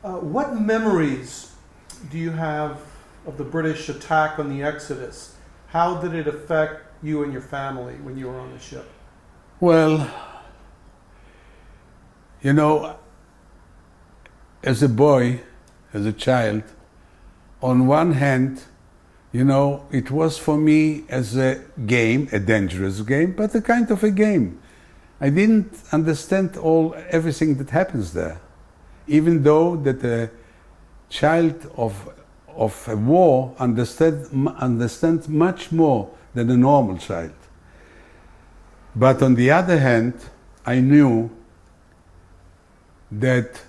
What memories do you have of the British attack on the Exodus? How did it affect you and your family when you were on the ship? Well, you know, as a boy, as a child, on one hand, you know, it was for me as a game, a dangerous game, but a kind of a game. I didn't understand everything that happens there, even though that a child of a war understands much more than a normal child. But on the other hand, I knew that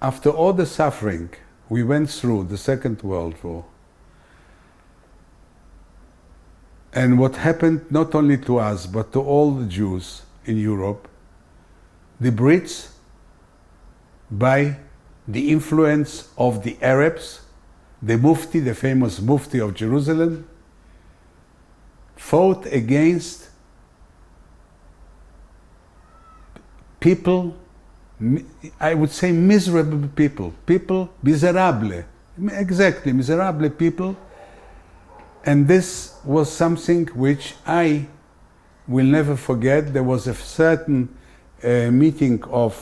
after all the suffering we went through the Second World War, and what happened not only to us but to all the Jews in Europe, the Brits, by the influence of the Arabs, the Mufti, the famous Mufti of Jerusalem, fought against people, I would say miserable people miserable, exactly, miserable people. And this was something which I will never forget. There was a certain meeting of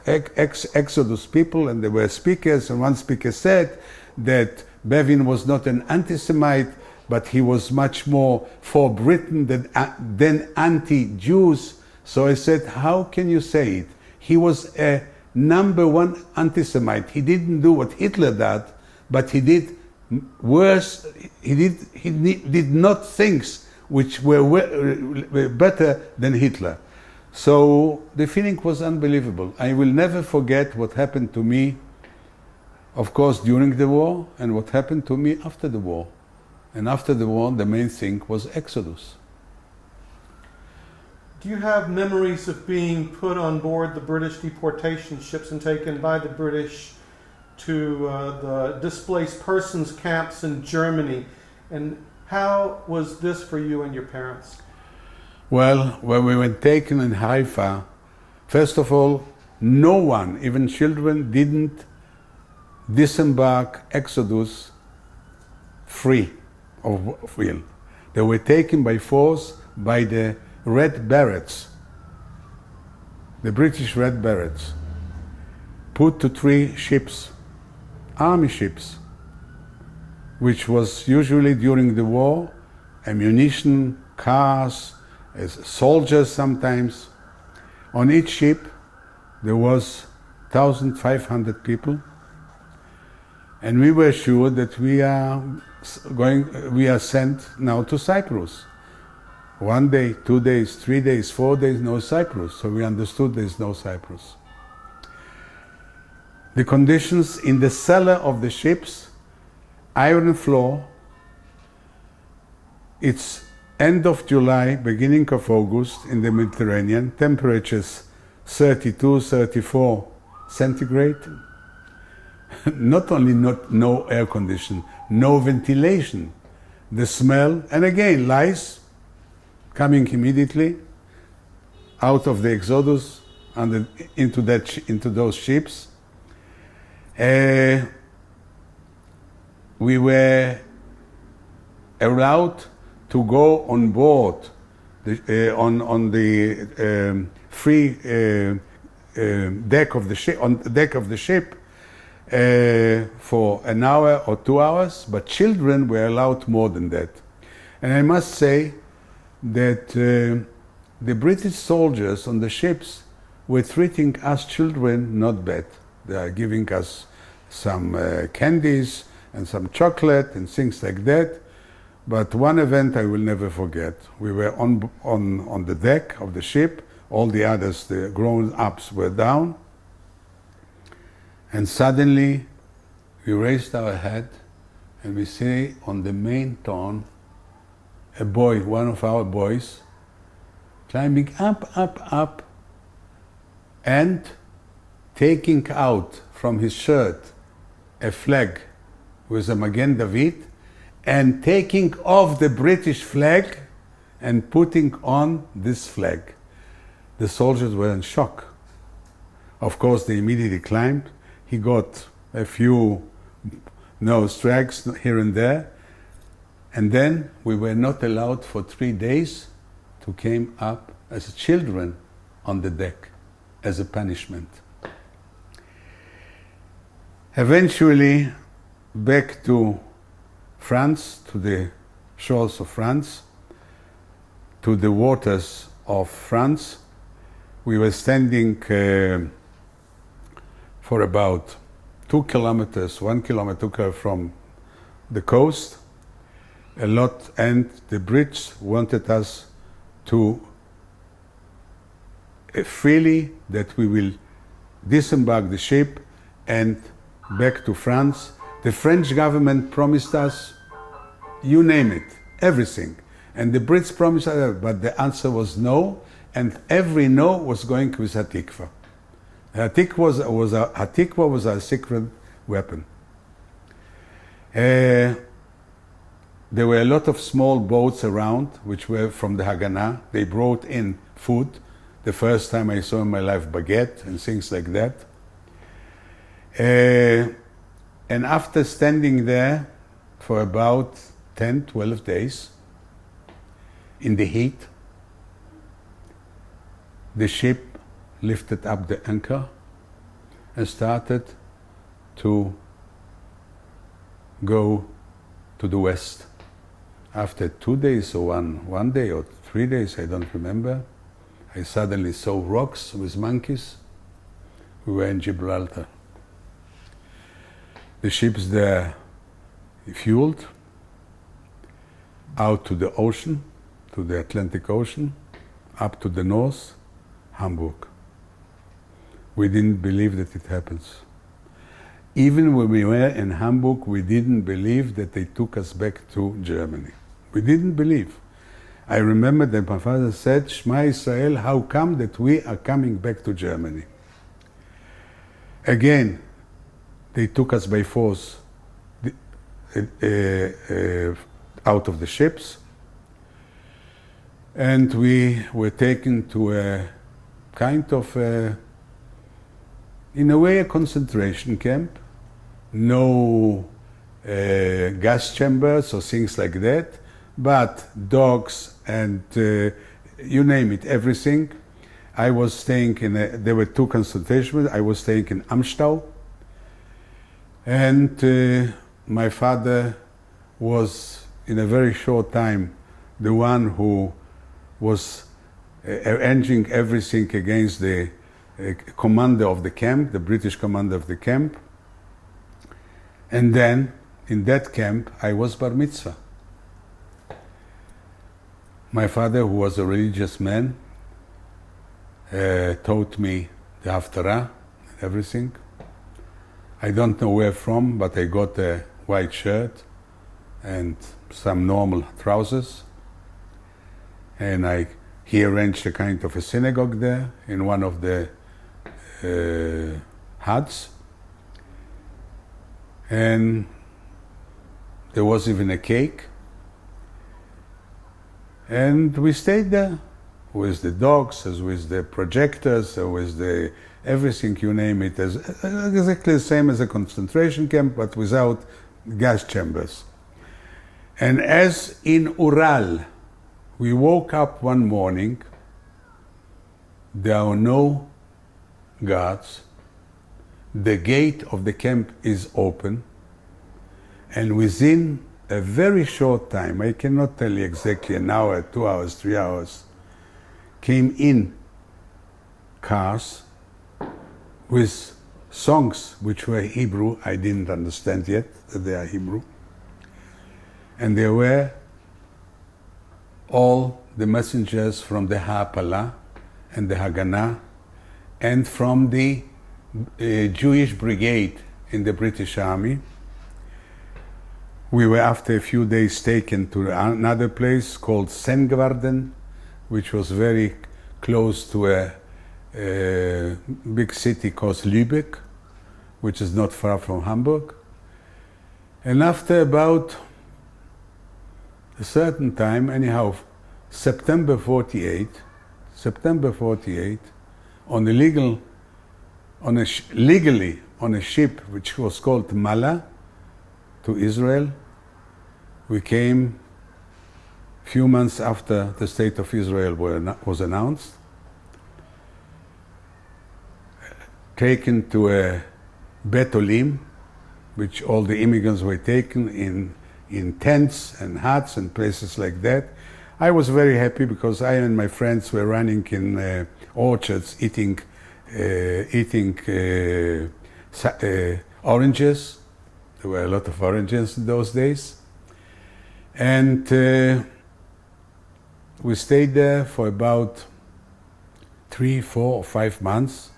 Exodus people, and there were speakers, and one speaker said that Bevin was not an anti-Semite, but he was much more for Britain than anti-Jews. So I said, how can you say it? He was a #1 anti-Semite. He didn't do what Hitler did, but he did worse. He did not things which were better than Hitler. So the feeling was unbelievable. I will never forget what happened to me, of course, during the war, and what happened to me after the war. And after the war, the main thing was Exodus. Do you have memories of being put on board the British deportation ships and taken by the British to the displaced persons camps in Germany? And how was this for you and your parents? Well, when we were taken in Haifa, first of all, no one, even children, didn't disembark Exodus free of will. They were taken by force by the Red Berets, the British Red Berets, put to 3 ships, army ships, which was usually during the war, ammunition, cars, soldiers sometimes. On each ship there was 1,500 people, and we were sure that we are sent now to Cyprus. 1 day, 2 days, 3 days, 4 days, no Cyprus. So we understood there's no Cyprus. The conditions in the cellar of the ships, iron floor, it's end of July, beginning of August in the Mediterranean, temperatures 32, 34 centigrade. Not only no air condition, no ventilation, the smell, and again lice coming immediately out of the Exodus and into those ships. We were allowed to go on board on the free deck of the ship, on the deck of the ship, for an hour or 2 hours, but children were allowed more than that. And I must say that the British soldiers on the ships were treating us children not bad. They are giving us some candies and some chocolate and things like that. But one event I will never forget. We were on the deck of the ship. All the others, the grown-ups, were down. And suddenly we raised our head and we see on the main ton a boy, one of our boys, climbing up, and taking out from his shirt a flag with a Magen David, and taking off the British flag and putting on this flag. The soldiers were in shock. Of course, they immediately climbed. he got a few strikes here and there. And then we were not allowed for 3 days to come up as children on the deck as a punishment. Eventually, back to France, to the shores of France, to the waters of France. We were standing for about 2 kilometers, 1 kilometer from the coast, and the Brits wanted us to freely that we will disembark the ship and back to France. The French government promised us, you name it, everything. And the Brits promised us, but the answer was no, and every no was going with Hatikva. Hatikva was our secret weapon. There were a lot of small boats around, which were from the Haganah. They brought in food. The first time I saw in my life baguette and things like that. And after standing there for about 10, 12 days in the heat, the ship lifted up the anchor and started to go to the west. After 2 days or one day or 3 days, I don't remember, I suddenly saw rocks with monkeys. We were in Gibraltar. The ships there fueled out to the ocean, to the Atlantic Ocean, up to the north, Hamburg. We didn't believe that it happens. Even when we were in Hamburg, we didn't believe that they took us back to Germany. We didn't believe. I remember that my father said, Shema Israel, how come that we are coming back to Germany? Again, they took us by force out of the ships, and we were taken to a kind of, in a way, a concentration camp. No gas chambers or things like that, but dogs and you name it, everything. I was staying there were 2 concentrations. I was staying in Amstau, and my father was, in a very short time, the one who was arranging everything against the commander of the camp, the British commander of the camp. And then, in that camp, I was bar mitzvah. My father, who was a religious man, taught me the Haftarah and everything. I don't know where from, but I got a white shirt and some normal trousers. And he arranged a kind of a synagogue there in one of the huts. And there was even a cake. And we stayed there with the dogs, as with the projectors, with the everything, you name it, as exactly the same as a concentration camp, but without gas chambers. And as in Ural, we woke up one morning, there are no guards, the gate of the camp is open, and within a very short time, I cannot tell you exactly, an hour, 2 hours, 3 hours, came in cars with songs which were Hebrew. I didn't understand yet that they are Hebrew. And there were all the messengers from the Ha'apala and the Haganah and from the Jewish brigade in the British Army. We were, after a few days, taken to another place called Sengwarden, which was very close to a big city called Lübeck, which is not far from Hamburg. And after about a certain time, anyhow, September 48, on a legally on a ship which was called Mala to Israel. We came few months after the State of Israel was announced, taken to a Bet Olim, which all the immigrants were taken in tents and huts and places like that. I was very happy because I and my friends were running in orchards, eating oranges. There were a lot of oranges in those days. And we stayed there for about 3, 4, or 5 months.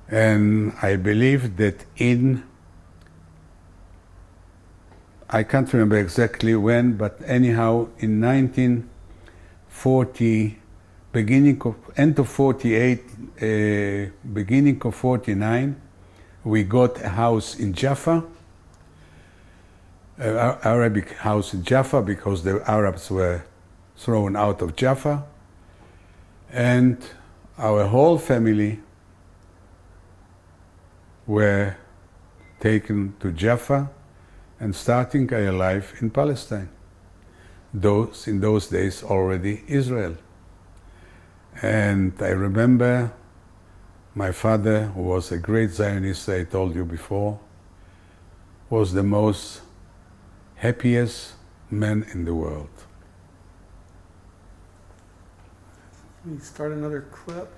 And I believe that I can't remember exactly when, but anyhow, in 1940, end of 48, beginning of 49, we got a house in Jaffa, an Arabic house in Jaffa, because the Arabs were thrown out of Jaffa, and our whole family were taken to Jaffa and starting our life in Palestine. In those days already Israel. And I remember my father, who was a great Zionist, I told you before, was the most happiest man in the world. Let me start another clip.